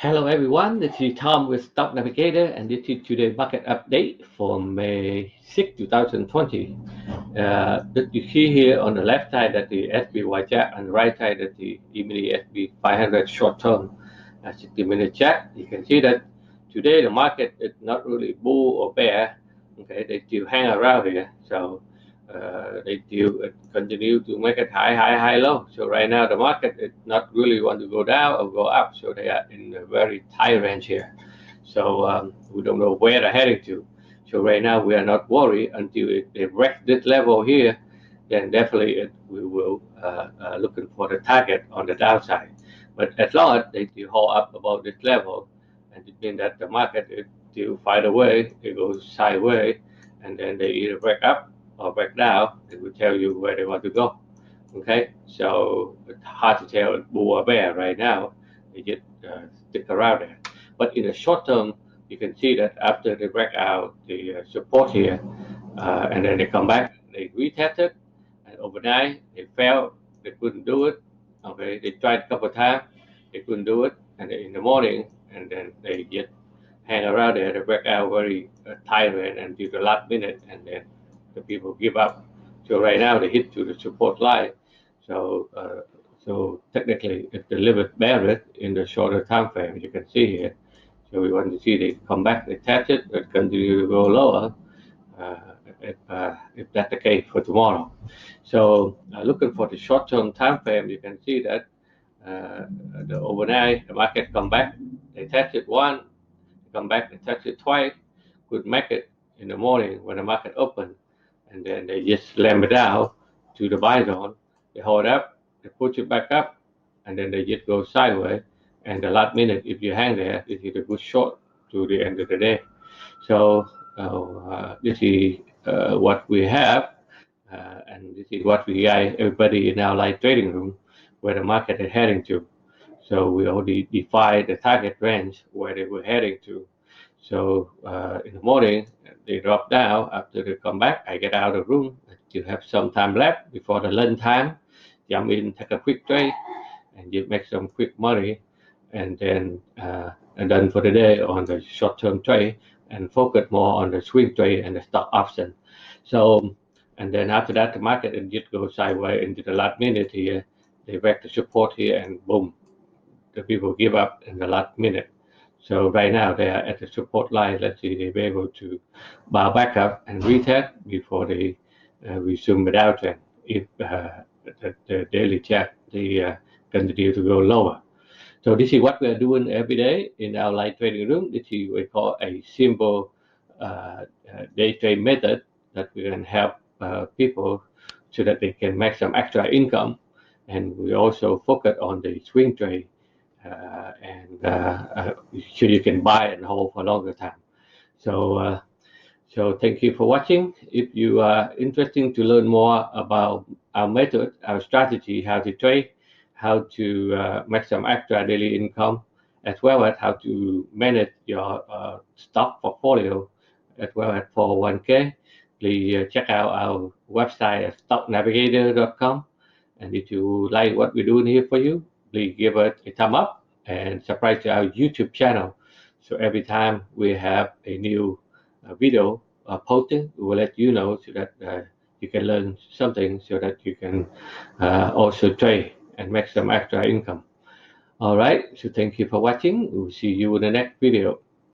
Hello everyone, this is Tom with Stock Navigator and this is today's market update for May 6, 2020. That you see here on the left side that the SPY chart and the right side that the E-mini SP 500 short-term 60-minute chart. You can see that today the market is not really bull or bear. Okay, they still hang around here. So they still continue to make it high, low. So right now the market is not really want to go down or go up. So they are in a very tight range here. So we don't know where they're heading to. So right now we are not worried until they break this level here. Then definitely we will looking for the target on the downside. But as long as they still hold up above this level, and it means that the market is still find a way, it goes sideways, and then they either break up or break down, it will tell you where they want to go. Okay, so it's hard to tell bull or bear right now. They just stick around there. But in the short term, you can see that after they break out the support here, and then they come back, they retested, and overnight they failed, they couldn't do it. Okay, they tried a couple of times, they couldn't do it, and then in the morning, and then they just hang around there, they break out very tight until the last minute, and then the people give up. So right now they hit to the support line. So so technically, if the limit bearish in the shorter time frame, you can see here. So we want to see they come back, they test it, but continue to go lower. If that's the case for tomorrow. So looking for the short-term time frame, you can see that the overnight the market come back, they test it once, come back and test it twice, could make it in the morning when the market open, and then they just slam it down to the buy zone. They hold up, they push it back up, and then they just go sideways. And the last minute, if you hang there, this is a good short to the end of the day. So this is what we have, and this is what we guide everybody in our live trading room, where the market is heading to. So we already defined the target range where they were heading to. So in the morning, they drop down. After they come back, I get out of the room. I still have some time left before the lunch time. Jump in, take a quick trade, and you make some quick money, and then and done for the day on the short-term trade, and focus more on the swing trade and the stock option. So, and then after that, the market it just goes sideways into the last minute here. They break the support here, and boom, the people give up in the last minute. So right now they are at the support line. Let's see, they'll be able to bow back up and retest before they resume the downtrend. If the daily chart they continue to go lower. So this is what we are doing every day in our live trading room. This is what we call a simple day trade method that we can help people so that they can make some extra income. And we also focus on the swing trade so you can buy and hold for a longer time. So so thank you for watching. If you are interested to learn more about our method, our strategy, how to trade, how to make some extra daily income, as well as how to manage your stock portfolio, as well as 401k, please check out our website at stocknavigator.com. And if you like what we're doing here for you, please give it a thumb up and subscribe to our YouTube channel. So every time we have a new video posting, we will let you know so that you can learn something so that you can also trade and make some extra income. All right, so thank you for watching. We'll see you in the next video.